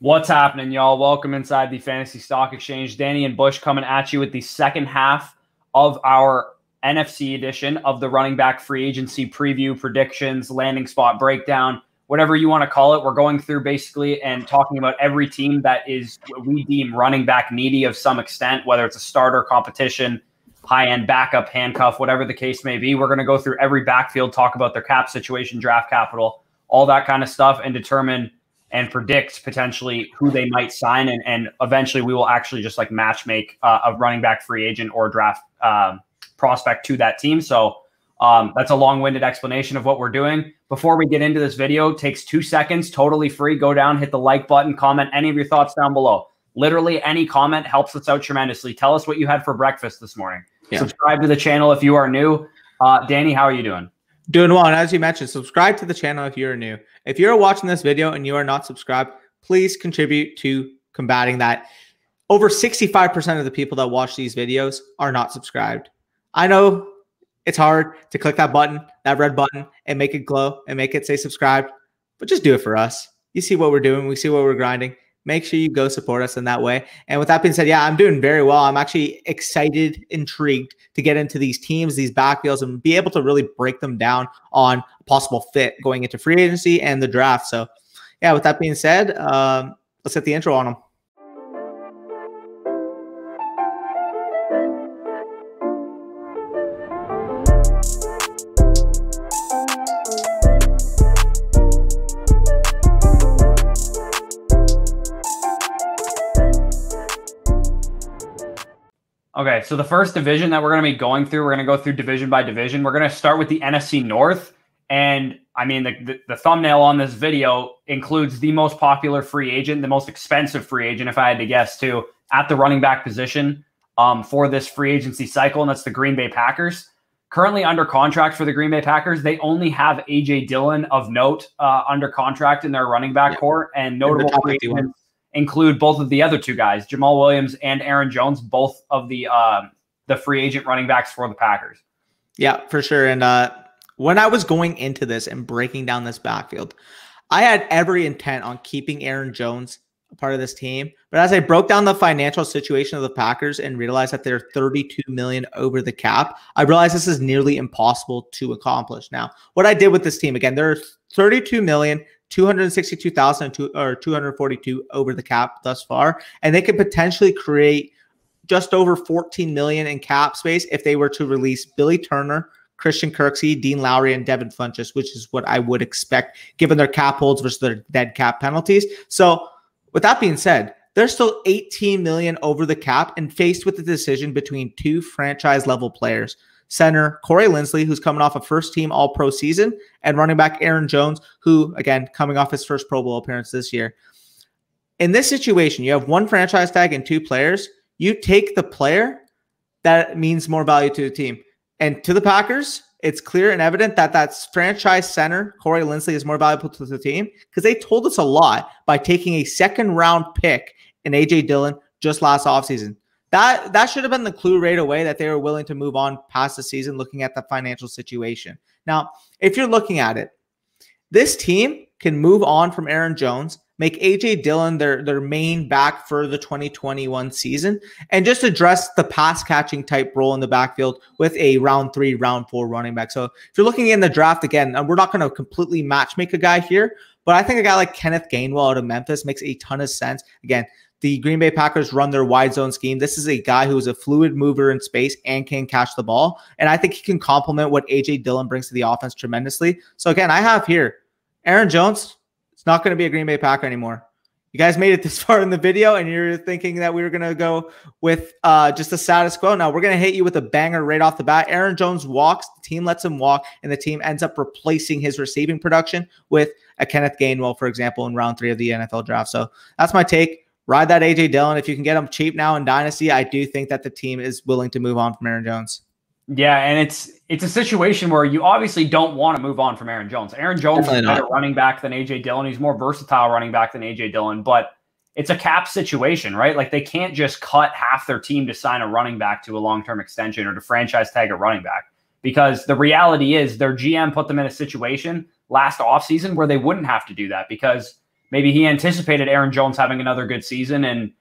What's happening, y'all? Welcome inside the Fantasy Stock Exchange. Danny and Bush coming at you with the second half of our NFC edition of the running back free agency preview, predictions, landing spot breakdown, whatever you want to call it. We're going through basically and talking about every team that is what we deem running back needy of some extent, whether it's a starter, competition, high-end backup, handcuff, whatever the case may be. We're going to go through every backfield, talk about their cap situation, draft capital, all that kind of stuff, and determine and predict potentially who they might sign. And eventually we will actually just like match make a running back free agent or draft prospect to that team. So that's a long-winded explanation of what we're doing. Before we get into this video, it takes 2 seconds, totally free. Go down, hit the like button, comment any of your thoughts down below. Literally any comment helps us out tremendously. Tell us what you had for breakfast this morning. Yeah. Subscribe to the channel if you are new. Danny, how are you doing? Doing well. And as you mentioned, subscribe to the channel if you're new. If you're watching this video and you are not subscribed, please contribute to combating that. Over 65% of the people that watch these videos are not subscribed. I know it's hard to click that button, that red button, and make it glow and make it say subscribe, but just do it for us. You see what we're doing. We see what we're grinding. Make sure you go support us in that way. And with that being said, yeah, I'm doing very well. I'm actually excited, intrigued to get into these teams, these backfields, and be able to really break them down on a possible fit going into free agency and the draft. So yeah, with that being said, let's hit the intro on them. Okay, so the first division that we're going to be going through, we're going to go through division by division. We're going to start with the NFC North. And I mean, the thumbnail on this video includes the most popular free agent, the most expensive free agent, if I had to guess, too, at the running back position for this free agency cycle, and that's the Green Bay Packers. Currently under contract for the Green Bay Packers, they only have A.J. Dillon of note under contract in their running back core, and notable free agents include both of the other two guys, Jamal Williams and Aaron Jones, both of the free agent running backs for the Packers. Yeah, for sure. And when I was going into this and breaking down this backfield, I had every intent on keeping Aaron Jones a part of this team. But as I broke down the financial situation of the Packers and realized that they're $32 million over the cap, I realized this is nearly impossible to accomplish. Now, what I did with this team, again, they're $32 million. 262,000 or 242 over the cap thus far, and they could potentially create just over 14 million in cap space if they were to release Billy Turner, Christian Kirksey, Dean Lowry, and Devin Funchess, which is what I would expect given their cap holds versus their dead cap penalties. So with that being said, they're still 18 million over the cap and faced with the decision between two franchise level players. Center Corey Linsley, who's coming off a first-team All-Pro season, and running back Aaron Jones, who, again, coming off his first Pro Bowl appearance this year. In this situation, you have one franchise tag and two players. You take the player that means more value to the team. And to the Packers, it's clear and evident that that franchise center, Corey Linsley, is more valuable to the team because they told us a lot by taking a second-round pick in A.J. Dillon just last offseason. That should have been the clue right away that they were willing to move on past the season looking at the financial situation. Now, if you're looking at it, this team can move on from Aaron Jones, make A.J. Dillon their main back for the 2021 season, and just address the pass-catching type role in the backfield with a round 3, round 4 running back. So if you're looking in the draft, again, we're not going to completely match make a guy here, but I think a guy like Kenneth Gainwell out of Memphis makes a ton of sense. Again, the Green Bay Packers run their wide zone scheme. This is a guy who is a fluid mover in space and can catch the ball. And I think he can complement what A.J. Dillon brings to the offense tremendously. So again, I have here Aaron Jones. It's not going to be a Green Bay Packer anymore. You guys made it this far in the video and you're thinking that we were going to go with just the status quo. Now we're going to hit you with a banger right off the bat. Aaron Jones walks, the team lets him walk, and the team ends up replacing his receiving production with a Kenneth Gainwell, for example, in round 3 of the NFL draft. So that's my take. Ride that A.J. Dillon. If you can get him cheap now in Dynasty, I do think that the team is willing to move on from Aaron Jones. Yeah, and it's a situation where you obviously don't want to move on from Aaron Jones. Aaron Jones is a better running back than A.J. Dillon. He's more versatile running back than A.J. Dillon, but it's a cap situation, right? Like they can't just cut half their team to sign a running back to a long-term extension or to franchise tag a running back, because the reality is their GM put them in a situation last offseason where they wouldn't have to do that because maybe he anticipated Aaron Jones having another good season and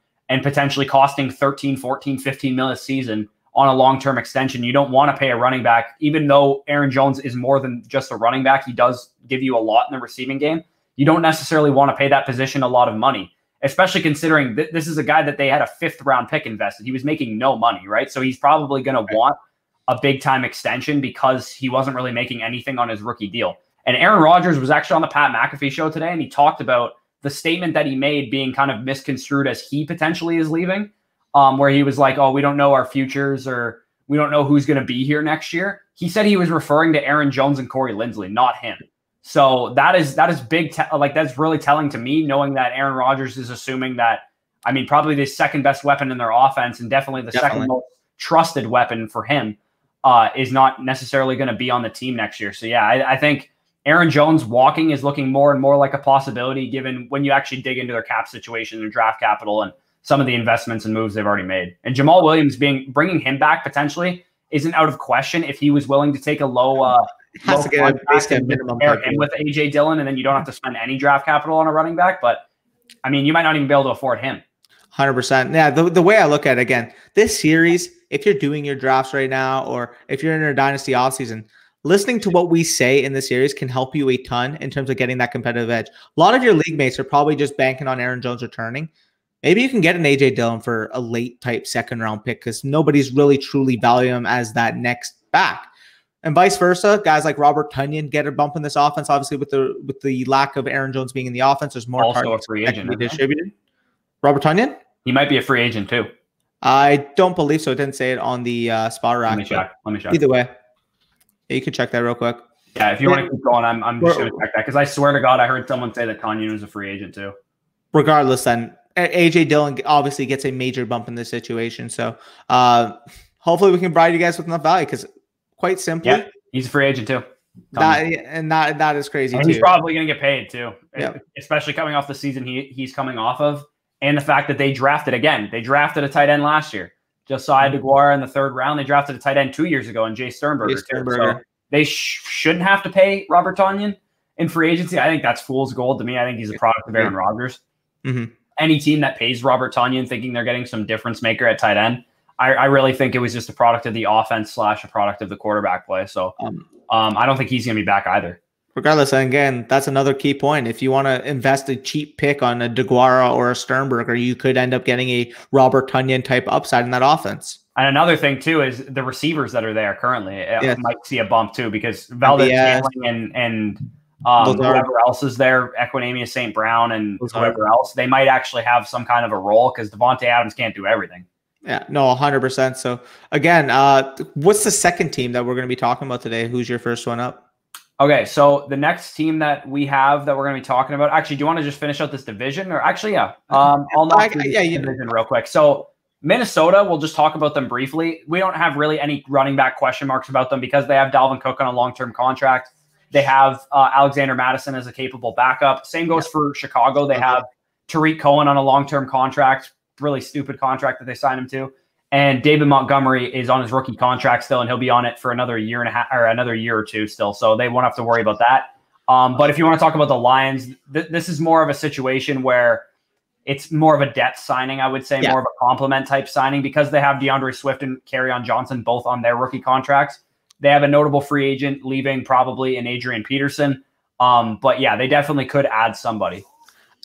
potentially costing 13, 14, 15 mil a season on a long-term extension. You don't want to pay a running back, even though Aaron Jones is more than just a running back. He does give you a lot in the receiving game. You don't necessarily want to pay that position a lot of money, especially considering this is a guy that they had a 5th-round pick invested. He was making no money, right? So he's probably going to want a big-time extension because he wasn't really making anything on his rookie deal. And Aaron Rodgers was actually on the Pat McAfee show today, and he talked about the statement that he made being kind of misconstrued as he potentially is leaving, where he was like, oh, we don't know our futures, or we don't know who's going to be here next year. He said he was referring to Aaron Jones and Corey Linsley, not him. So that is big. That's really telling to me, knowing that Aaron Rodgers is assuming that, I mean, probably the second best weapon in their offense and definitely the second most trusted weapon for him is not necessarily going to be on the team next year. So yeah, I think Aaron Jones walking is looking more and more like a possibility given when you actually dig into their cap situation and draft capital and some of the investments and moves they've already made. And Jamal Williams bringing him back potentially isn't out of question if he was willing to take a low has to get a minimum and with AJ Dillon, and then you don't have to spend any draft capital on a running back. But I mean, you might not even be able to afford him. 100%. Yeah, the way I look at it, again, this series, if you're doing your drafts right now, or if you're in a dynasty offseason, listening to what we say in the series can help you a ton in terms of getting that competitive edge. A lot of your league mates are probably just banking on Aaron Jones returning. Maybe you can get an AJ Dillon for a late type 2nd-round pick because nobody's really truly valuing him as that next back. And vice versa, guys like Robert Tonyan get a bump in this offense. Obviously, with the lack of Aaron Jones being in the offense, there's more also targets a free agent to be distributed. Robert Tonyan? He might be a free agent too. I don't believe so. It didn't say it on the spot rack. Let me check. Either way, yeah, you can check that real quick. Yeah, if you want to keep going, I'm just going to check that because I swear to God, I heard someone say that Tonyan was a free agent too. Regardless, then AJ Dillon obviously gets a major bump in this situation. So hopefully we can provide you guys with enough value because quite simply, yeah, he's a free agent too. That is crazy and too. He's probably going to get paid too, yeah. Especially coming off the season he's coming off of, and the fact that they drafted a tight end last year, Josiah DeGuara in the 3rd round. They drafted a tight end 2 years ago, and Jay Sternberger. So they shouldn't have to pay Robert Tonyan in free agency. I think that's fool's gold to me. I think he's a product of Aaron Rodgers. Mm-hmm. Any team that pays Robert Tonyan thinking they're getting some difference maker at tight end, I really think it was just a product of the offense / a product of the quarterback play. So I don't think he's going to be back either. Regardless, and again, that's another key point. If you want to invest a cheap pick on a DeGuara or a Sternberger, you could end up getting a Robert Tonyan type upside in that offense. And another thing too is the receivers that are there currently might see a bump too because Valdez-Scantling and whoever else is there, Equanimeous St. Brown and whoever else, they might actually have some kind of a role because Devontae Adams can't do everything. Yeah, no, 100%. So again, what's the second team that we're going to be talking about today? Who's your first one up? Okay, so the next team that we have that we're going to be talking about, actually, do you want to just finish out this division? Or actually, yeah. I'll knock through this division real quick. So Minnesota, we'll just talk about them briefly. We don't have really any running back question marks about them because they have Dalvin Cook on a long-term contract. They have Alexander Mattison as a capable backup. Same goes for Chicago. They have Tariq Cohen on a long-term contract, really stupid contract that they signed him to. And David Montgomery is on his rookie contract still, and he'll be on it for another year and a half or another year or two still. So they won't have to worry about that. But if you want to talk about the Lions, this is more of a situation where it's more of a depth signing, I would say, more of a complement type signing because they have DeAndre Swift and Kerryon Johnson both on their rookie contracts. They have a notable free agent leaving probably in Adrian Peterson. But yeah, they definitely could add somebody.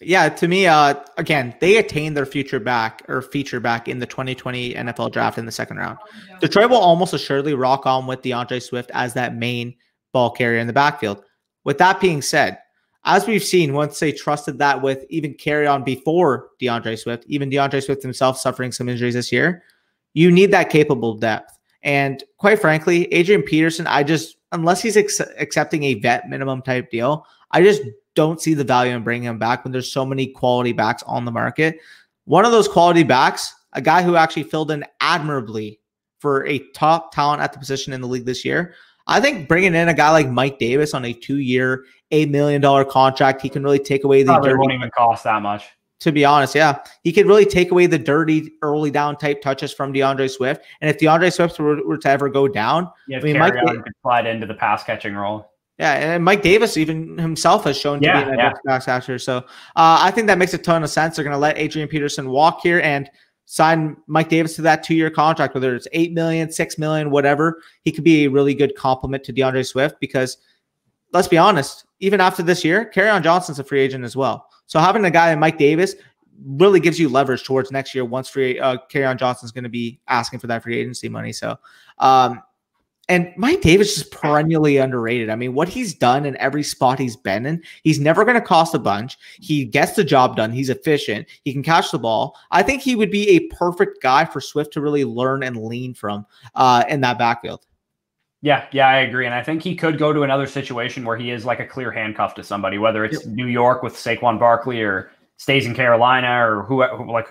Yeah, to me, again, they attained their feature back in the 2020 NFL draft in the 2nd round. Detroit will almost assuredly rock on with DeAndre Swift as that main ball carrier in the backfield. With that being said, as we've seen, once they trusted that with even Kerryon before DeAndre Swift, even DeAndre Swift himself suffering some injuries this year, you need that capable depth. And quite frankly, Adrian Peterson, unless he's accepting a vet minimum type deal, I just don't see the value in bringing him back when there's so many quality backs on the market. One of those quality backs, a guy who actually filled in admirably for a top talent at the position in the league this year. I think bringing in a guy like Mike Davis on a 2-year, $8 million contract, he can really take away the dirty. Won't even cost that much. To be honest, yeah. He could really take away the dirty early down type touches from DeAndre Swift. And if DeAndre Swift were to ever go down, Mike could slide into the pass catching role. Yeah, and Mike Davis even himself has shown to be an advanced pass catcher. So I think that makes a ton of sense. They're going to let Adrian Peterson walk here and sign Mike Davis to that 2-year contract, whether it's $8 million, $6 million, whatever. He could be a really good complement to DeAndre Swift because let's be honest, even after this year, Kerryon Johnson's a free agent as well. So having a guy like Mike Davis really gives you leverage towards next year once Kerryon Johnson's going to be asking for that free agency money. So, and Mike Davis is perennially underrated. I mean, what he's done in every spot he's been in, he's never going to cost a bunch. He gets the job done. He's efficient. He can catch the ball. I think he would be a perfect guy for Swift to really learn and lean from in that backfield. Yeah, I agree. And I think he could go to another situation where he is like a clear handcuff to somebody, whether it's New York with Saquon Barkley or stays in Carolina or who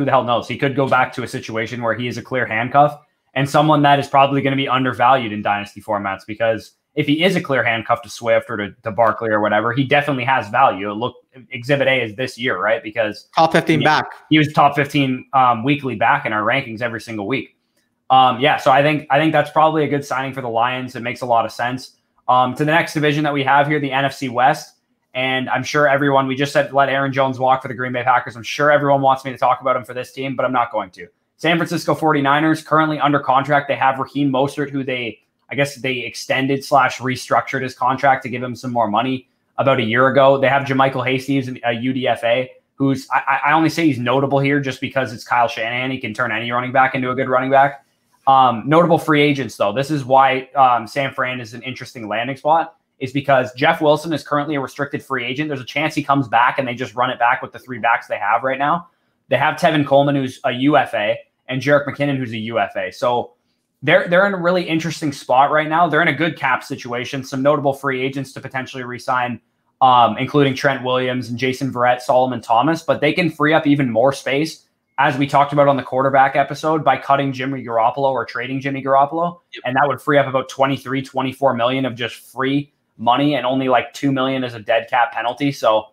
the hell knows. He could go back to a situation where he is a clear handcuff and someone that is probably going to be undervalued in dynasty formats, because if he is a clear handcuff to Swift or to Barkley or whatever, he definitely has value. Look, Exhibit A is this year, right? Because top 15 back. He was top 15 weekly back in our rankings every single week. So I think that's probably a good signing for the Lions. It makes a lot of sense. To the next division that we have here, the NFC West. And I'm sure everyone, we just said let Aaron Jones walk for the Green Bay Packers. I'm sure everyone wants me to talk about him for this team, but I'm not going to. San Francisco 49ers, currently under contract. They have Raheem Mostert, who they extended / restructured his contract to give him some more money about a year ago. They have JaMychal Hasty, who's a UDFA, who's, I only say he's notable here just because it's Kyle Shanahan. He can turn any running back into a good running back. Notable free agents, though. This is why San Fran is an interesting landing spot, is because Jeff Wilson is currently a restricted free agent. There's a chance he comes back and they just run it back with the 3 backs they have right now. They have Tevin Coleman, who's a UFA, and Jerick McKinnon, who's a UFA. So they're in a really interesting spot right now. They're in a good cap situation. Some notable free agents to potentially re-sign, including Trent Williams and Jason Verrett, Solomon Thomas, but they can free up even more space, as we talked about on the quarterback episode, by cutting Jimmy Garoppolo or trading Jimmy Garoppolo. Yep. And that would free up about 24 million of just free money, and only like 2 million as a dead cap penalty. So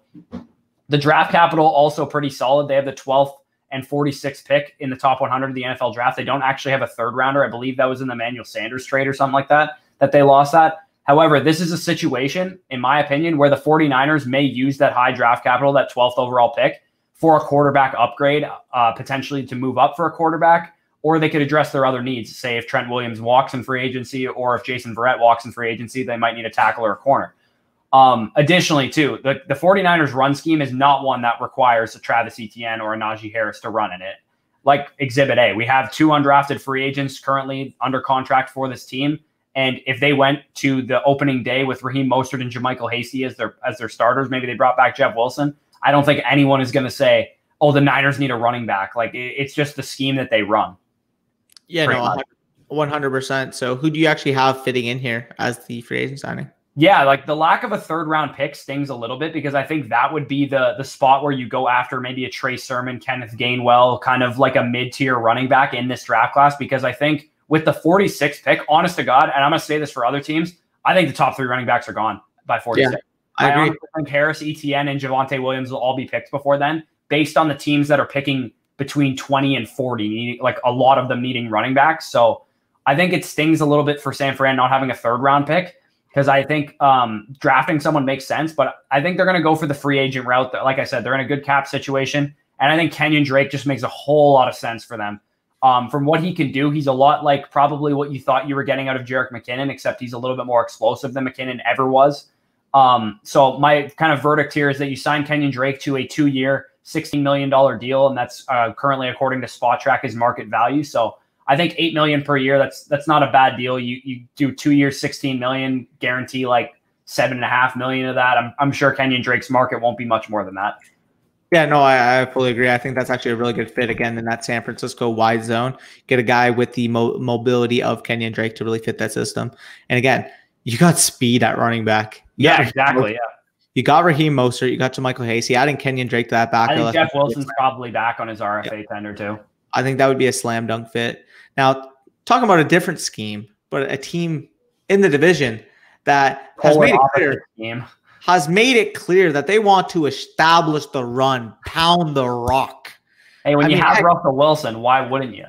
the draft capital also pretty solid. They have the 12th and 46th pick in the top 100 of the NFL draft. They don't actually have a third rounder. I believe that was in the Emmanuel Sanders trade or something like that they lost that. However, this is a situation, in my opinion, where the 49ers may use that high draft capital, that 12th overall pick, for a quarterback upgrade, potentially to move up for a quarterback, or they could address their other needs. Say if Trent Williams walks in free agency, or if Jason Verrett walks in free agency, they might need a tackle or a corner. Additionally, too, the 49ers run scheme is not one that requires a Travis Etienne or a Najee Harris to run in it. Like Exhibit A, we have 2 undrafted free agents currently under contract for this team. And if they went to the opening day with Raheem Mostert and JaMychal Hasty as their starters, maybe they brought back Jeff Wilson, I don't think anyone is going to say, oh, the Niners need a running back. Like, it's just the scheme that they run. Yeah, no, 100%. So who do you actually have fitting in here as the free agent signing? Yeah, like the lack of a 3rd round pick stings a little bit, because I think that would be the spot where you go after maybe a Trey Sermon, Kenneth Gainwell, kind of like a mid-tier running back in this draft class. Because I think with the 46th pick, honest to God, and I'm going to say this for other teams, I think the top 3 running backs are gone by 46. Yeah, I agree. think Harris, Etienne, and Javonte Williams will all be picked before then, based on the teams that are picking between 20 and 40, like a lot of them needing running backs. So I think it stings a little bit for San Fran not having a 3rd round pick, because I think drafting someone makes sense, but I think they're going to go for the free agent route. Like I said, they're in a good cap situation, and I think Kenyon Drake just makes a whole lot of sense for them. From what he can do, he's a lot like probably what you thought you were getting out of Jerick McKinnon, except he's a little bit more explosive than McKinnon ever was. So my kind of verdict here is that you sign Kenyon Drake to a 2-year, $16 million deal, and that's currently, according to Spot Track, his market value. So I think $8 million per year, that's not a bad deal. You do 2 years, $16 million, guarantee like $7.5 million of that. I'm sure Kenyon Drake's market won't be much more than that. Yeah, no, I fully agree. I think that's actually a really good fit, again, in that San Francisco wide zone. Get a guy with the mobility of Kenyon Drake to really fit that system. And again, you got speed at running back. Exactly. Yeah. You got Raheem Mostert. You got JaMychal Hasty. Adding Kenyon Drake to that back. I think Jeff Wilson's probably back on his RFA tender too. I think that would be a slam dunk fit. Now, talking about a different scheme, but a team in the division that has made it clear that they want to establish the run, pound the rock. Hey, when you have Russell Wilson, why wouldn't you?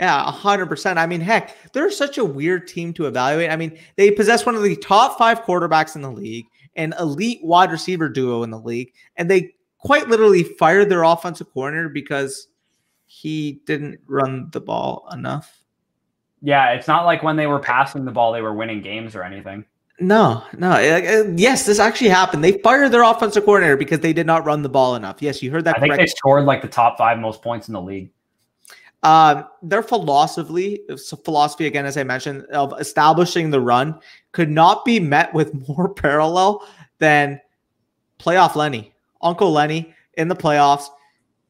Yeah, 100%. I mean, heck, they're such a weird team to evaluate. I mean, they possess one of the top 5 quarterbacks in the league, an elite wide receiver duo in the league, and they quite literally fired their offensive coordinator because he didn't run the ball enough. Yeah, it's not like when they were passing the ball, they were winning games or anything. No. Yes, this actually happened. They fired their offensive coordinator because they did not run the ball enough. Yes, you heard that correctly. I think they scored like the top 5 most points in the league. Their philosophy, again, as I mentioned, of establishing the run could not be met with more parallel than playoff Lenny. Uncle Lenny in the playoffs,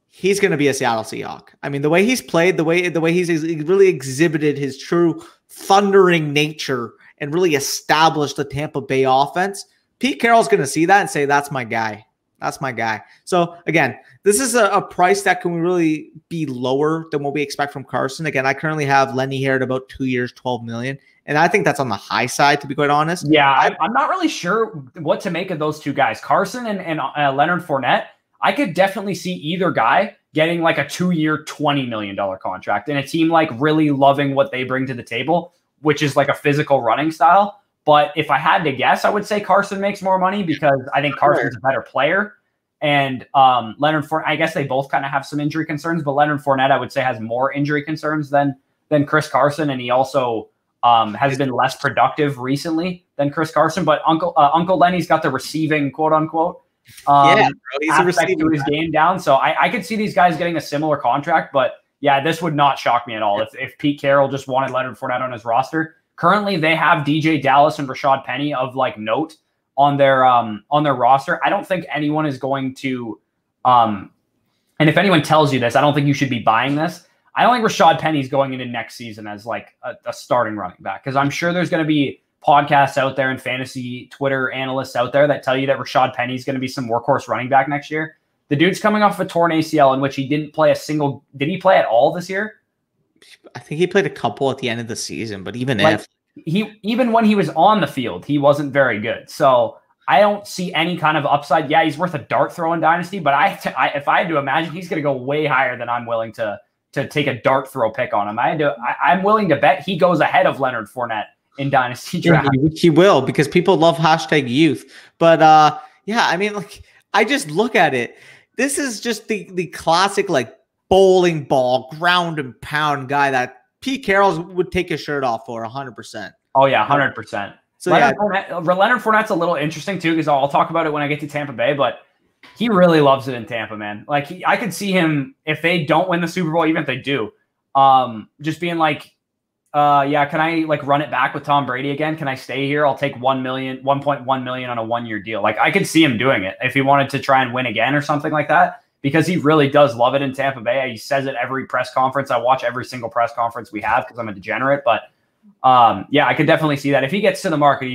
he's going to be a Seattle Seahawk. I mean, the way he's played, the way he's really exhibited his true thundering nature and really established the Tampa Bay offense, Pete Carroll's going to see that and say, that's my guy. That's my guy. So again, this is a price that can really be lower than what we expect from Carson. Again, I currently have Lenny here at about 2 years, $12 million. And I think that's on the high side, to be quite honest. Yeah, I'm not really sure what to make of those two guys. Carson and Leonard Fournette, I could definitely see either guy getting like a 2-year, $20 million contract and a team like really loving what they bring to the table, which is like a physical running style. But if I had to guess, I would say Carson makes more money because I think Carson's a better player. And Leonard Fournette, I guess they both kind of have some injury concerns, but Leonard Fournette, I would say, has more injury concerns than Chris Carson. And he also has been less productive recently than Chris Carson. But Uncle Lenny's got the receiving, quote unquote, he's a aspect to his game down. So I could see these guys getting a similar contract. But yeah, this would not shock me at all if Pete Carroll just wanted Leonard Fournette on his roster. Currently, they have DJ Dallas and Rashad Penny of like note on their roster. I don't think anyone is going to, and if anyone tells you this, I don't think you should be buying this. I don't think Rashad Penny's going into next season as like a starting running back because I'm sure there's going to be podcasts out there and fantasy Twitter analysts out there that tell you that Rashad Penny's going to be some workhorse running back next year. The dude's coming off a torn ACL in which he didn't play did he play at all this year? I think he played a couple at the end of the season, but even even when he was on the field, he wasn't very good. So I don't see any kind of upside. Yeah, he's worth a dart throw in Dynasty, but if I had to imagine, he's going to go way higher than I'm willing to take a dart throw pick on him. I'm willing to bet he goes ahead of Leonard Fournette in Dynasty draft. He will because people love #youth. But yeah, I mean, like I just look at it. This is just the classic like bowling ball ground and pound guy that Pete Carroll would take his shirt off for 100%. Oh yeah, 100%. So Leonard Fournette's a little interesting too because I'll talk about it when I get to Tampa Bay, but he really loves it in Tampa, man. Like I could see him if they don't win the Super Bowl, even if they do, just being like, yeah, can I like run it back with Tom Brady again? Can I stay here? I'll take 1.1 million on a 1-year deal. Like I could see him doing it if he wanted to try and win again or something like that. Because he really does love it in Tampa Bay. He says it every press conference. I watch every single press conference we have because I'm a degenerate. But yeah, I could definitely see that. If he gets to the market,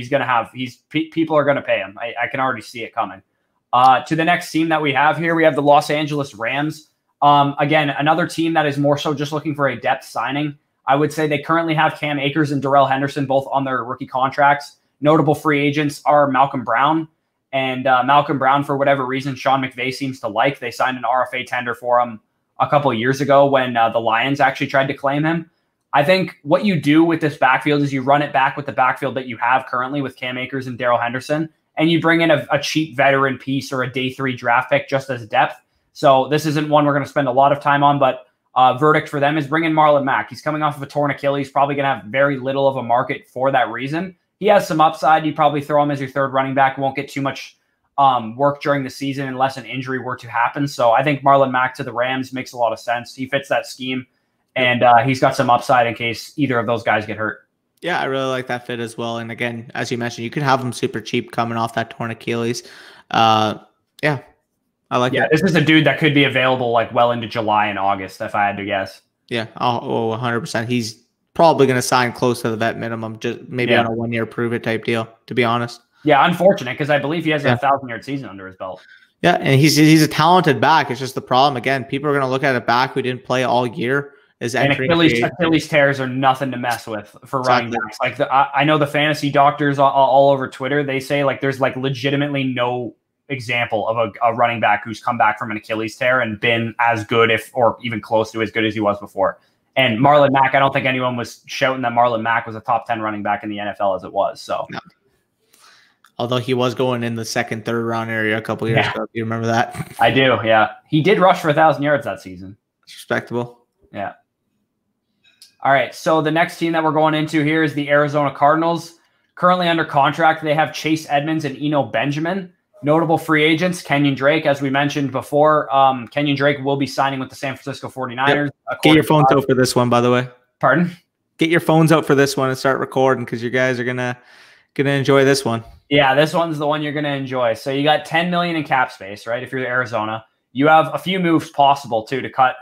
people are going to pay him. I can already see it coming. To the next team that we have here, we have the Los Angeles Rams. Again, another team that is more so just looking for a depth signing. I would say they currently have Cam Akers and Darrell Henderson both on their rookie contracts. Notable free agents are Malcolm Brown. And Malcolm Brown, for whatever reason, Sean McVay seems to like. They signed an RFA tender for him a couple of years ago when the Lions actually tried to claim him. I think what you do with this backfield is you run it back with the backfield that you have currently with Cam Akers and Darrell Henderson, and you bring in a cheap veteran piece or a day 3 draft pick just as depth. So this isn't one we're going to spend a lot of time on, but verdict for them is bring in Marlon Mack. He's coming off of a torn Achilles, probably going to have very little of a market for that reason. He has some upside. You probably throw him as your third running back. Won't get too much work during the season unless an injury were to happen. So I think Marlon Mack to the Rams makes a lot of sense. He fits that scheme, and he's got some upside in case either of those guys get hurt. Yeah, I really like that fit as well. And again, as you mentioned, you could have him super cheap coming off that torn Achilles. Yeah, I like it. Yeah, this is a dude that could be available like well into July and August if I had to guess. Yeah, 100%. He's probably going to sign close to the vet minimum, just maybe on a 1-year prove it type deal, to be honest. Yeah, unfortunate because I believe he has a 1,000-yard season under his belt. Yeah, and he's a talented back. It's just the problem. Again, people are going to look at a back who didn't play all year. And Achilles tears are nothing to mess with for running backs. Like I know the fantasy doctors all over Twitter, they say like there's like legitimately no example of a running back who's come back from an Achilles tear and been as good or even close to as good as he was before. And Marlon Mack, I don't think anyone was shouting that Marlon Mack was a top 10 running back in the NFL as it was. So, no. Although he was going in the second, third round area a couple years ago. Do you remember that? I do, yeah. He did rush for 1,000 yards that season. It's respectable. Yeah. All right, so the next team that we're going into here is the Arizona Cardinals. Currently under contract, they have Chase Edmonds and Eno Benjamin. Notable free agents, Kenyon Drake, as we mentioned before. Kenyon Drake will be signing with the San Francisco 49ers. Yep. Get your phones out for this one, by the way. Pardon? Get your phones out for this one and start recording because you guys are gonna enjoy this one. Yeah, this one's the one you're gonna enjoy. So you got $10 million in cap space, right? If you're Arizona, you have a few moves possible too to cut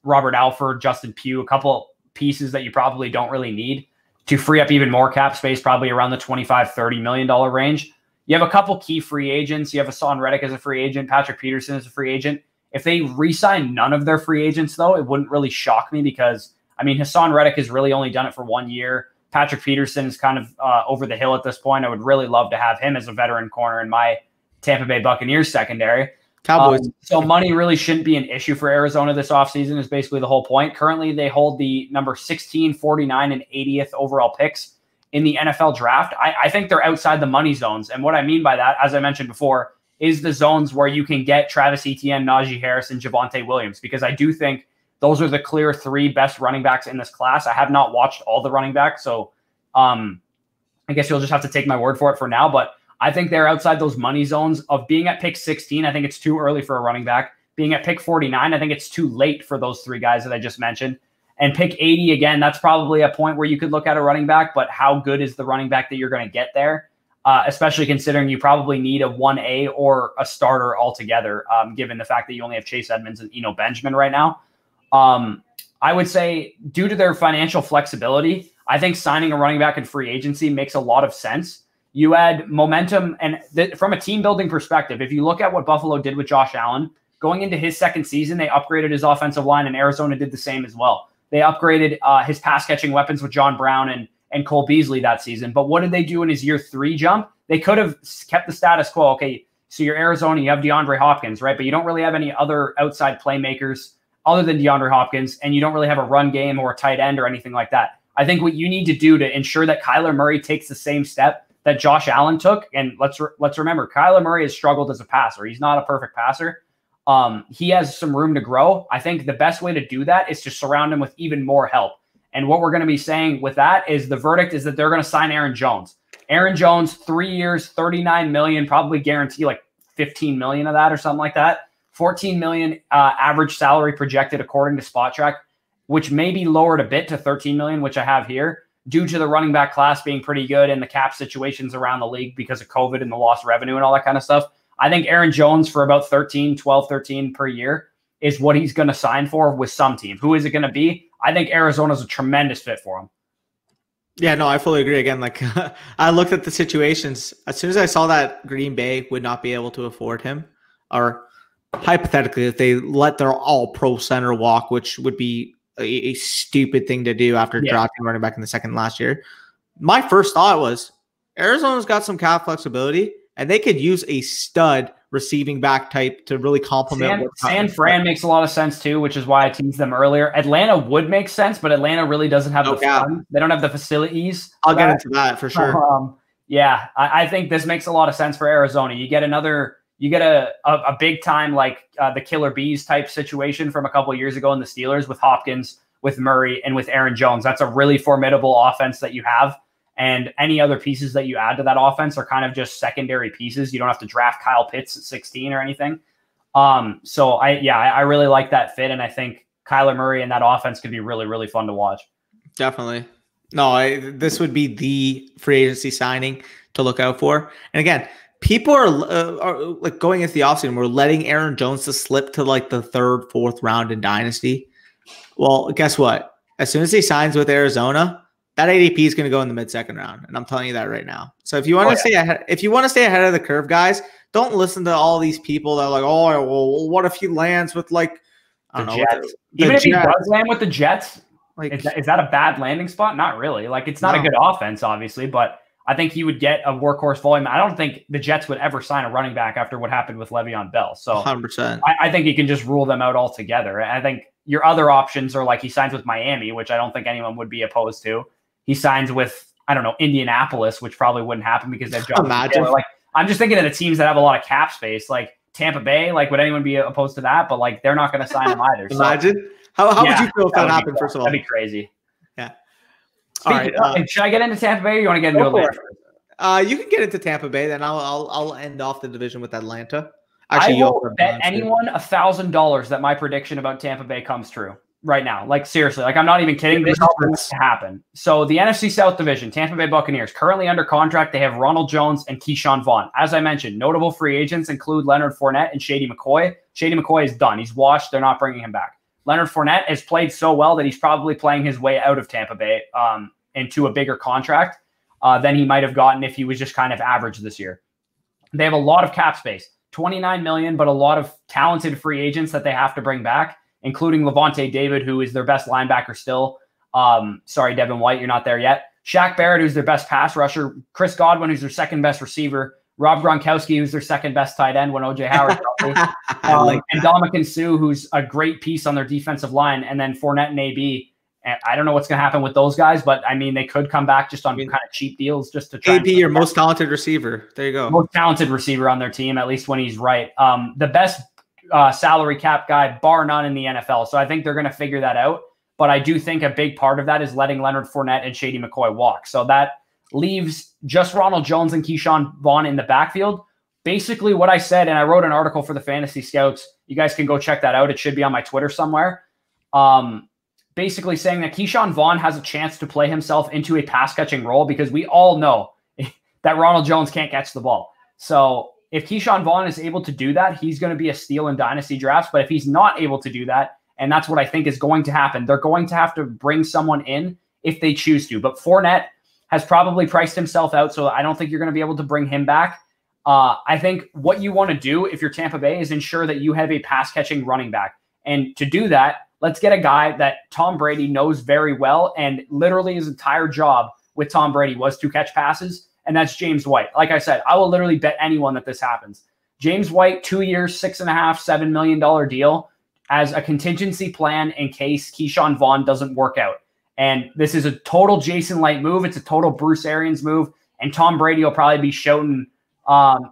Robert Alford, Justin Pugh, a couple pieces that you probably don't really need to free up even more cap space, probably around the $25-30 million range. You have a couple key free agents. You have Hassan Reddick as a free agent. Patrick Peterson as a free agent. If they re-sign none of their free agents, though, it wouldn't really shock me because, I mean, Hassan Reddick has really only done it for 1 year. Patrick Peterson is kind of over the hill at this point. I would really love to have him as a veteran corner in my Tampa Bay Buccaneers secondary. Cowboys. So money really shouldn't be an issue for Arizona this offseason is basically the whole point. Currently, they hold the number 16, 49, and 80th overall picks in the NFL draft. I think they're outside the money zones. And what I mean by that, as I mentioned before, is the zones where you can get Travis Etienne, Najee Harris, and Javonte Williams, because I do think those are the clear 3 best running backs in this class. I have not watched all the running backs, so I guess you'll just have to take my word for it for now. But I think they're outside those money zones of being at pick 16. I think it's too early for a running back. Being at pick 49, I think it's too late for those 3 guys that I just mentioned. And pick 80, again, that's probably a point where you could look at a running back, but how good is the running back that you're going to get there? Especially considering you probably need a 1A or a starter altogether, given the fact that you only have Chase Edmonds and Eno Benjamin right now. I would say due to their financial flexibility, I think signing a running back in free agency makes a lot of sense. You add momentum, and from a team-building perspective, if you look at what Buffalo did with Josh Allen, going into his second season, they upgraded his offensive line, and Arizona did the same as well. They upgraded his pass-catching weapons with John Brown and Cole Beasley that season. But what did they do in his year 3 jump? They could have kept the status quo. Okay, so you're Arizona, you have DeAndre Hopkins, right? But you don't really have any other outside playmakers other than DeAndre Hopkins, and you don't really have a run game or a tight end or anything like that. I think what you need to do to ensure that Kyler Murray takes the same step that Josh Allen took, and let's remember, Kyler Murray has struggled as a passer. He's not a perfect passer. He has some room to grow. I think the best way to do that is to surround him with even more help. And what we're going to be saying with that is the verdict is that they're going to sign Aaron Jones. Aaron Jones, 3 years, $39 million, probably guarantee like $15 million of that or something like that. $14 million average salary projected according to Spot Track, which may be lowered a bit to $13 million, which I have here, due to the running back class being pretty good and the cap situations around the league because of COVID and the lost revenue and all that kind of stuff. I think Aaron Jones for about 13 per year is what he's going to sign for with some team. Who is it going to be? I think Arizona's a tremendous fit for him. Yeah, no, I fully agree. Again, like I looked at the situations. As soon as I saw that Green Bay would not be able to afford him, or hypothetically, if they let their all-pro center walk, which would be a stupid thing to do after drafting running back in the second last year, my first thought was Arizona's got some cap flexibility, and they could use a stud receiving back type to really complement. San Fran makes a lot of sense too, which is why I teased them earlier. Atlanta would make sense, but Atlanta really doesn't have the fun. They don't have the facilities. I'll get into that for sure. Yeah, I think this makes a lot of sense for Arizona. You get a big time like the Killer Bees type situation from a couple of years ago in the Steelers with Hopkins, with Murray, and with Aaron Jones. That's a really formidable offense that you have. And any other pieces that you add to that offense are kind of just secondary pieces. You don't have to draft Kyle Pitts at 16 or anything. So I really like that fit. And I think Kyler Murray and that offense could be really, really fun to watch. Definitely. No, this would be the free agency signing to look out for. And again, people are like going into the offseason, we're letting Aaron Jones to slip to like the 3rd, 4th round in Dynasty. Well, guess what? As soon as he signs with Arizona, that ADP is going to go in the mid-second round, and I'm telling you that right now. So if you want to stay ahead, of the curve, guys, don't listen to all these people that are like, oh, well, what if he lands with like, I don't know, Jets. Even if he does land with the Jets, like, is that a bad landing spot? Not really. Like, it's not a good offense, obviously, but I think he would get a workhorse volume. I don't think the Jets would ever sign a running back after what happened with Le'Veon Bell. So 100%. I think you can just rule them out altogether. I think your other options are like he signs with Miami, which I don't think anyone would be opposed to. He signs with, I don't know, Indianapolis, which probably wouldn't happen because they've like, I'm just thinking of the teams that have a lot of cap space, like Tampa Bay. Like, would anyone be opposed to that? But like, they're not going to sign him either. Imagine. How would you feel if that happened, first of all? That'd be crazy. Yeah. All right. Should I get into Tampa Bay or you want to get into Atlanta? You can get into Tampa Bay, then I'll end off the division with Atlanta. Actually, I will bet anyone $1,000 that my prediction about Tampa Bay comes true right now. Like, seriously, like, I'm not even kidding. This is going to happen. So the NFC South Division, Tampa Bay Buccaneers, currently under contract. They have Ronald Jones and Keyshawn Vaughn. As I mentioned, notable free agents include Leonard Fournette and Shady McCoy. Shady McCoy is done. He's washed. They're not bringing him back. Leonard Fournette has played so well that he's probably playing his way out of Tampa Bay into a bigger contract than he might have gotten if he was just kind of average this year. They have a lot of cap space. $29 million, but a lot of talented free agents that they have to bring back, including Levante David, who is their best linebacker still. Sorry, Devin White, you're not there yet. Shaq Barrett, who's their best pass rusher. Chris Godwin, who's their second best receiver. Rob Gronkowski, who's their second best tight end when OJ Howard's healthy. And Ndamukong Suh, who's a great piece on their defensive line. And then Fournette and AB. And I don't know what's going to happen with those guys, but I mean, they could come back just on kind of cheap deals just to try. AB, your most talented receiver. There you go. Most talented receiver on their team, at least when he's right. The best salary cap guy, bar none, in the NFL. So I think they're going to figure that out. But I do think a big part of that is letting Leonard Fournette and Shady McCoy walk. So that leaves just Ronald Jones and Keyshawn Vaughn in the backfield. Basically what I said, and I wrote an article for the Fantasy Scouts. You guys can go check that out. It should be on my Twitter somewhere. Basically saying that Keyshawn Vaughn has a chance to play himself into a pass-catching role because we all know that Ronald Jones can't catch the ball. So if Keyshawn Vaughn is able to do that, he's going to be a steal in dynasty drafts. But if he's not able to do that, and that's what I think is going to happen, they're going to have to bring someone in if they choose to. But Fournette has probably priced himself out, so I don't think you're going to be able to bring him back. I think what you want to do if you're Tampa Bay is ensure that you have a pass-catching running back. And to do that, let's get a guy that Tom Brady knows very well, and literally his entire job with Tom Brady was to catch passes, and that's James White. Like I said, I will literally bet anyone that this happens. James White, 2 years, $6.5, $7 million deal as a contingency plan in case Keyshawn Vaughn doesn't work out. And this is a total Jason Light move. It's a total Bruce Arians move, and Tom Brady will probably be shouting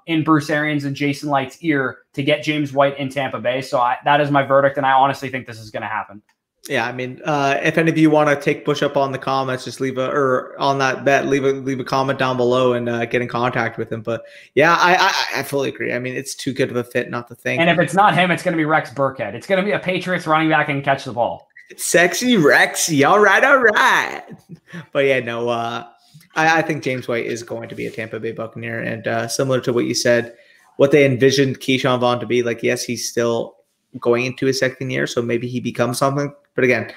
in Bruce Arians and Jason Light's ear to get James White in Tampa Bay. So that is my verdict, and I honestly think this is going to happen. Yeah, I mean, if any of you want to take Bush up on the comments, just leave on that bet, leave a comment down below and get in contact with him. But yeah, I fully agree. I mean, it's too good of a fit not to think. And if it's not him, it's going to be Rex Burkhead. It's going to be a Patriots running back and catch the ball. Sexy Rexy, all right. But yeah, no. I think James White is going to be a Tampa Bay Buccaneer, and similar to what you said, what they envisioned Keyshawn Vaughn to be, like, yes, he's still going into his second year, so maybe he becomes something. But again,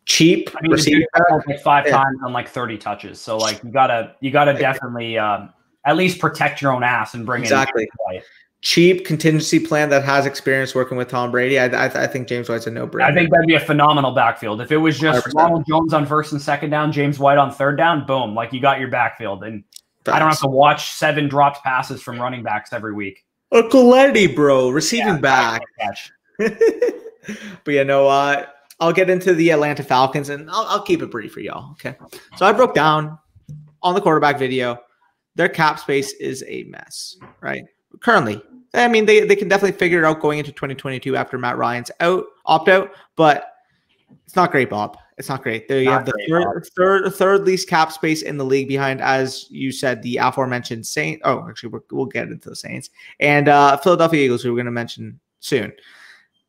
cheap. I mean, receiving like 5 times on like 30 touches, so like you gotta definitely at least protect your own ass and bring in White. Cheap contingency plan that has experience working with Tom Brady. I think James White's a no-brainer. I think that'd be a phenomenal backfield. If it was just 100%. Ronald Jones on first and second down, James White on third down, boom, like you got your backfield. And I don't have to watch 7 dropped passes from running backs every week. Uncle Lenny, bro, receiving back. But yeah, no, I'll get into the Atlanta Falcons, and I'll keep it brief for y'all, okay? So I broke down on the quarterback video. Their cap space is a mess, right? Currently. I mean, they can definitely figure it out going into 2022 after Matt Ryan's opt out, but it's not great, Bob. It's not great. You have the third least cap space in the league behind, as you said, the aforementioned Saints. Oh, actually, we'll get into the Saints and Philadelphia Eagles, who we're going to mention soon.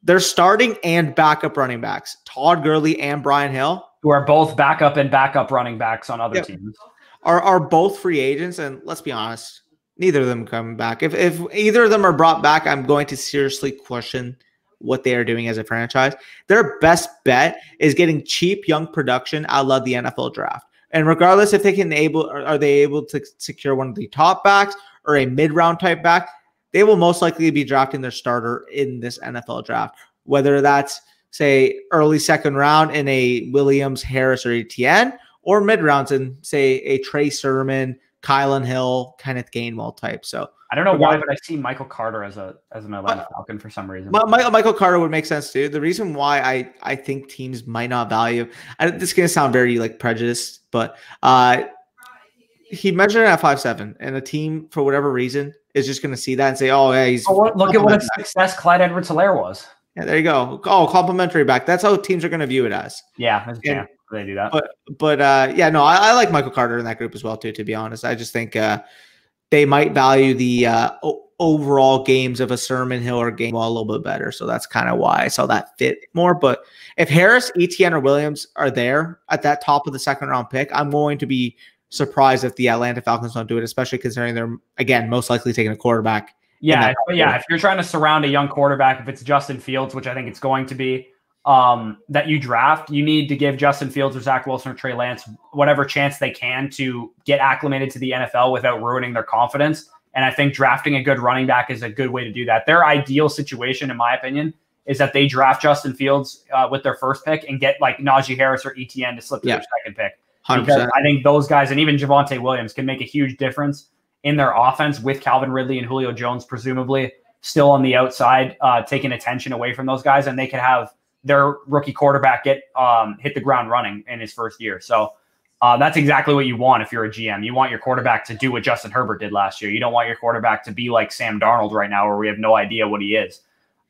They're starting and backup running backs, Todd Gurley and Brian Hill, who are both backup and backup running backs on other teams, are both free agents. And let's be honest, neither of them coming back. If either of them are brought back, I'm going to seriously question what they are doing as a franchise. Their best bet is getting cheap young production a la the NFL draft. And regardless if they are they able to secure one of the top backs or a mid-round type back, they will most likely be drafting their starter in this NFL draft. Whether that's, say, early second round in a Williams, Harris, or Etienne, or mid-rounds in, say, a Trey Sermon, Kylan Hill, Kenneth Gainwell type. So I don't know why, but I see Michael Carter as an Atlanta Falcon for some reason. Michael Carter would make sense too. The reason why I think teams might not value, this is going to sound very like prejudiced, but he measured at 5'7", and a team for whatever reason is just going to see that and say, "Oh, yeah, he's." Look at what a success Clyde Edwards-Helaire was. Yeah, there you go. Oh, complimentary back. That's how teams are going to view it as. Yeah, they do that. But yeah, no, I like Michael Carter in that group as well too. To be honest, I just think they might value the overall games of a Sermon Hill or Gainwell a little bit better. So that's kind of why I saw that fit more. But if Harris, Etienne, or Williams are there at that top of the second round pick, I'm going to be surprised if the Atlanta Falcons don't do it, especially considering they're, again, most likely taking a quarterback. Yeah, if you're trying to surround a young quarterback, if it's Justin Fields, which I think it's going to be, that you draft, you need to give Justin Fields or Zach Wilson or Trey Lance whatever chance they can to get acclimated to the NFL without ruining their confidence. And I think drafting a good running back is a good way to do that. Their ideal situation, in my opinion, is that they draft Justin Fields with their first pick and get like Najee Harris or Etienne to slip to their second pick. 100%. Because I think those guys, and even Javonte Williams, can make a huge difference in their offense with Calvin Ridley and Julio Jones presumably still on the outside, taking attention away from those guys, and they could have their rookie quarterback get hit the ground running in his first year. So that's exactly what you want if you're a GM. You want your quarterback to do what Justin Herbert did last year. You don't want your quarterback to be like Sam Darnold right now, where we have no idea what he is.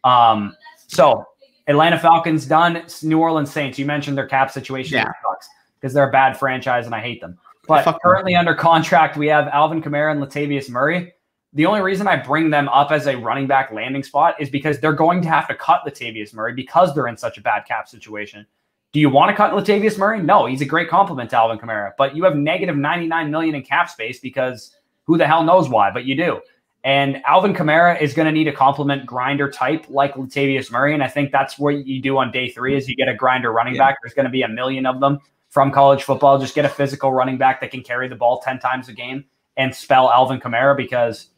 So Atlanta Falcons done. New Orleans Saints, you mentioned their cap situation sucks because they're a bad franchise and I hate them. But currently under contract, we have Alvin Kamara and Latavius Murray. The only reason I bring them up as a running back landing spot is because they're going to have to cut Latavius Murray because they're in such a bad cap situation. Do you want to cut Latavius Murray? No, he's a great compliment to Alvin Kamara. But you have negative $99 million in cap space because who the hell knows why, but you do. And Alvin Kamara is going to need a complement grinder type like Latavius Murray. And I think that's what you do on day 3 is you get a grinder running back. There's going to be a million of them from college football. Just get a physical running back that can carry the ball 10 times a game and spell Alvin Kamara, because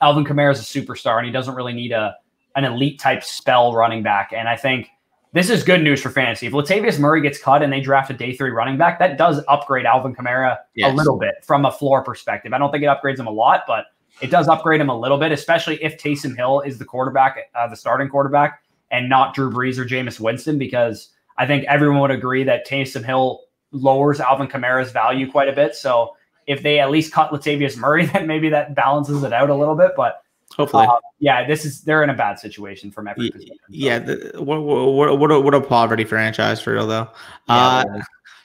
Alvin Kamara is a superstar and he doesn't really need an elite type spell running back. And I think this is good news for fantasy. If Latavius Murray gets cut and they draft a day 3 running back, that does upgrade Alvin Kamara a little bit from a floor perspective. I don't think it upgrades him a lot, but it does upgrade him a little bit, especially if Taysom Hill is the quarterback, the starting quarterback, and not Drew Brees or Jameis Winston, because I think everyone would agree that Taysom Hill lowers Alvin Kamara's value quite a bit. So if they at least cut Latavius Murray, then maybe that balances it out a little bit. But hopefully, they're in a bad situation from every position. So. Yeah, what a poverty franchise for real though.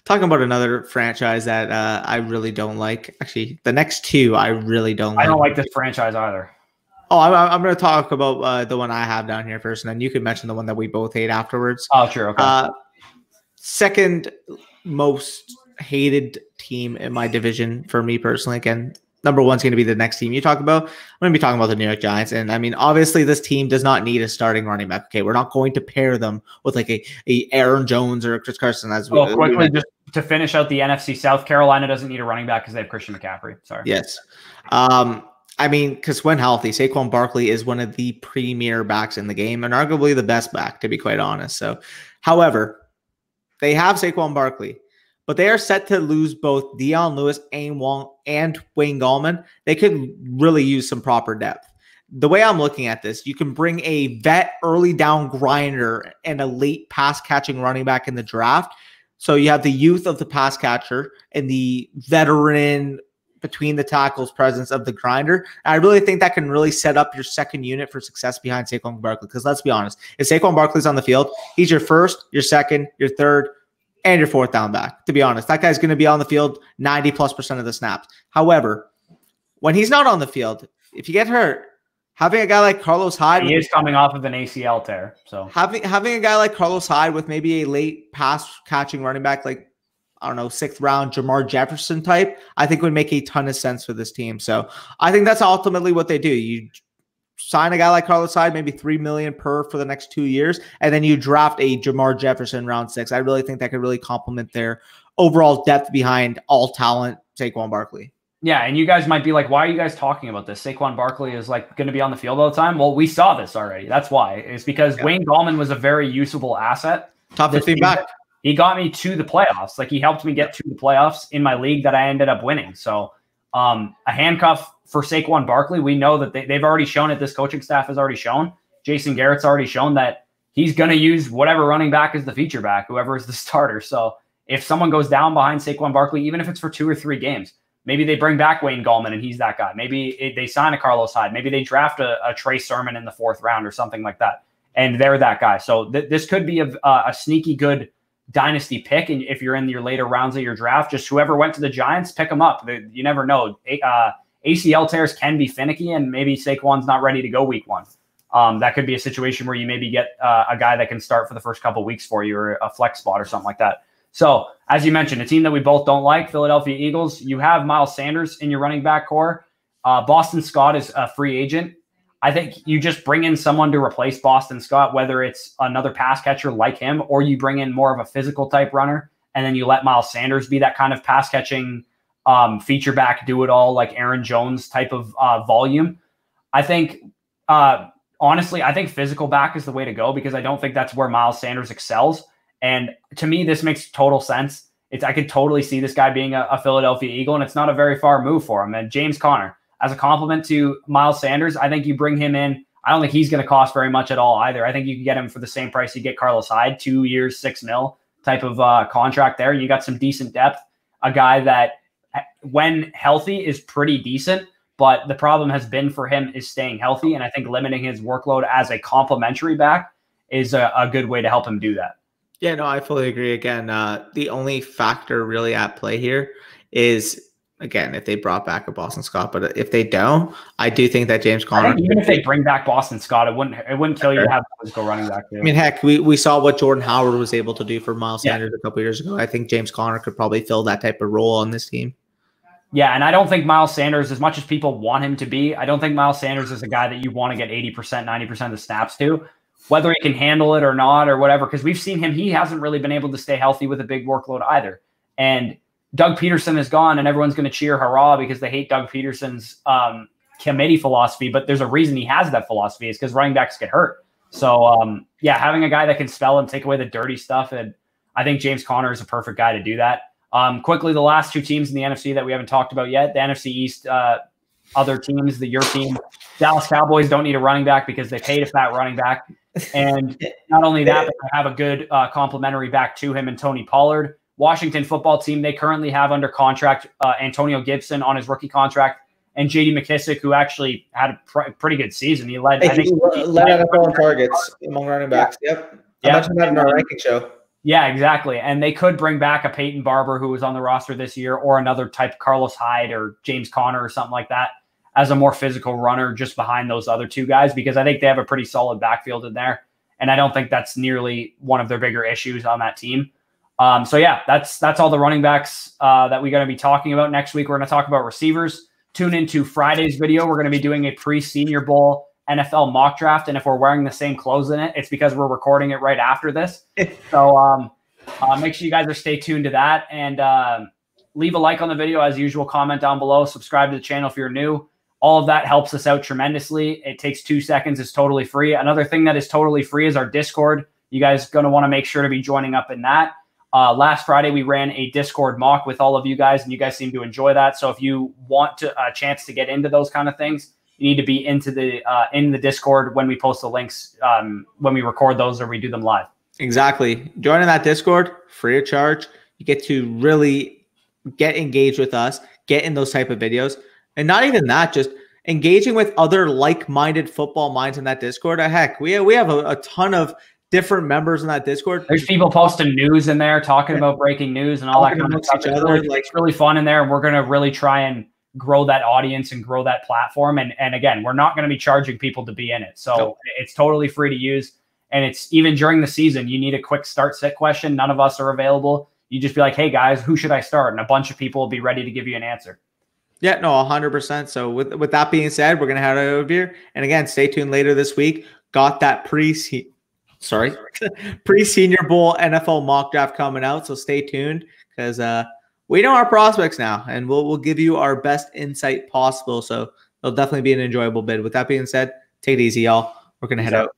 Talking about another franchise that I really don't like. Actually, the next 2 I really don't like. I don't like this franchise either. Oh, I'm going to talk about the one I have down here first, and then you could mention the one that we both hate afterwards. Oh, sure. Okay. Second most hated team in my division for me personally. Again, number 1's going to be the next team you talk about. I'm going to be talking about the New York Giants. And I mean, obviously this team does not need a starting running back. Okay. We're not going to pair them with like a Aaron Jones or a Chris Carson. Quickly, just to finish out the NFC South, Carolina doesn't need a running back because they have Christian McCaffrey. Sorry. Yes. I mean, because when healthy, Saquon Barkley is one of the premier backs in the game and arguably the best back, to be quite honest. So, however, they have Saquon Barkley, but they are set to lose both Dion Lewis and Wayne Gallman. They could really use some proper depth. The way I'm looking at this, you can bring a vet early down grinder and a late pass catching running back in the draft. So you have the youth of the pass catcher and the veteran between the tackles presence of the grinder. And I really think that can really set up your second unit for success behind Saquon Barkley. Because let's be honest, if Saquon Barkley's on the field, he's your first, your second, your third, and your 4th down back. To be honest, that guy's going to be on the field 90+% of the snaps. However, when he's not on the field, if you get hurt, having a guy like Carlos Hyde, he is coming off of an ACL tear. So having a guy like Carlos Hyde with maybe a late pass catching running back, like, I don't know, 6th round Jamar Jefferson type, I think would make a ton of sense for this team. So I think that's ultimately what they do. You sign a guy like Carlos Hyde, maybe $3 million per for the next 2 years, and then you draft a Jamar Jefferson round 6. I really think that could really complement their overall depth behind all talent Saquon Barkley. Yeah, and you guys might be like, why are you guys talking about this? Saquon Barkley is like going to be on the field all the time. Well, we saw this already. That's why. It's because Wayne Gallman was a very usable asset. Top 15 back. He got me to the playoffs. Like, he helped me get to the playoffs in my league that I ended up winning. So a handcuff for Saquon Barkley, we know that they've already shown it. This coaching staff has already shown. Jason Garrett's already shown that he's going to use whatever running back is the feature back, whoever is the starter. So if someone goes down behind Saquon Barkley, even if it's for 2 or 3 games, maybe they bring back Wayne Gallman and he's that guy. Maybe they sign a Carlos Hyde. Maybe they draft a Trey Sermon in the 4th round or something like that, and they're that guy. So this could be a sneaky good dynasty pick. And if you're in your later rounds of your draft, just whoever went to the Giants, pick them up. You never know. ACL tears can be finicky, and maybe Saquon's not ready to go week 1. That could be a situation where you maybe get a guy that can start for the first couple of weeks for you, or a flex spot or something like that. So, as you mentioned, a team that we both don't like, Philadelphia Eagles. You have Miles Sanders in your running back core. Boston Scott is a free agent. I think you just bring in someone to replace Boston Scott, whether it's another pass catcher like him, or you bring in more of a physical type runner, and then you let Miles Sanders be that kind of pass catching feature back, do it all like Aaron Jones type of volume. I think, honestly, I think physical back is the way to go, because I don't think that's where Miles Sanders excels. And to me, this makes total sense. I could totally see this guy being a Philadelphia Eagle, and it's not a very far move for him. And James Conner, as a compliment to Miles Sanders, I think you bring him in. I don't think he's going to cost very much at all either. I think you can get him for the same price you get Carlos Hyde, 2 years, $6 million type of contract there. You got some decent depth, a guy that when healthy is pretty decent, but the problem has been for him is staying healthy. And I think limiting his workload as a complimentary back is a good way to help him do that. Yeah, no, I fully agree. Again, the only factor really at play here is, again, if they brought back a Boston Scott, but if they don't, I do think that James Conner. Even if they bring back Boston Scott, it wouldn't kill you to have a physical running back. Too. I mean, heck, we saw what Jordan Howard was able to do for Miles Sanders a couple of years ago. I think James Conner could probably fill that type of role on this team. Yeah, and I don't think Miles Sanders, as much as people want him to be, I don't think Miles Sanders is a guy that you want to get 80%, 90% of the snaps to. Whether he can handle it or not or whatever, because we've seen him, he hasn't really been able to stay healthy with a big workload either. And Doug Peterson is gone, and everyone's going to cheer hurrah because they hate Doug Peterson's committee philosophy, but there's a reason he has that philosophy. Is because running backs get hurt. So, yeah, having a guy that can spell and take away the dirty stuff, and I think James Conner is a perfect guy to do that. Quickly, the last 2 teams in the NFC that we haven't talked about yet, the NFC East, other teams, your team, Dallas Cowboys don't need a running back because they paid a fat running back. And not only that, but they have a good complimentary back to him and Tony Pollard. Washington football team, they currently have under contract Antonio Gibson on his rookie contract, and J.D. McKissick, who actually had a pretty good season. He led NFL in targets among running backs. Yep. I mentioned that in our ranking show. Yeah, exactly. And they could bring back a Peyton Barber, who was on the roster this year, or another type Carlos Hyde or James Conner or something like that, as a more physical runner just behind those other 2 guys, because I think they have a pretty solid backfield in there. And I don't think that's nearly one of their bigger issues on that team. So yeah, that's all the running backs that we're going to be talking about. Next week, we're going to talk about receivers. Tune into Friday's video. We're going to be doing a pre-Senior Bowl NFL mock draft. And if we're wearing the same clothes in it, it's because we're recording it right after this. So make sure you guys stay tuned to that, and leave a like on the video as usual, comment down below, subscribe to the channel if you're new. All of that helps us out tremendously. It takes 2 seconds. It's totally free. Another thing that is totally free is our Discord. You guys are going to want to make sure to be joining up in that. Last Friday, we ran a Discord mock with all of you guys, and you guys seem to enjoy that. So if you want a chance to get into those kind of things, you need to be in the Discord when we post the links, when we record those or we do them live. Exactly. Joining that Discord, free of charge. You get to really get engaged with us, get in those type of videos. And not even that, just engaging with other like-minded football minds in that Discord. Heck, we have a ton of different members in that Discord. There's people posting news in there, talking about breaking news and all that kind of stuff. It's really fun in there. And we're going to really try and grow that audience and grow that platform. And again, we're not going to be charging people to be in it. So it's totally free to use. And it's even during the season, you need a quick start sit question. None of us are available. You just be like, hey guys, who should I start? And a bunch of people will be ready to give you an answer. Yeah, no, 100%. So with that being said, we're going to head over here. And again, stay tuned later this week. Got that pre-Senior Bowl NFL mock draft coming out. So stay tuned, because we know our prospects now, and we'll give you our best insight possible. So it'll definitely be an enjoyable bid. With that being said, take it easy, y'all. We're going to head out.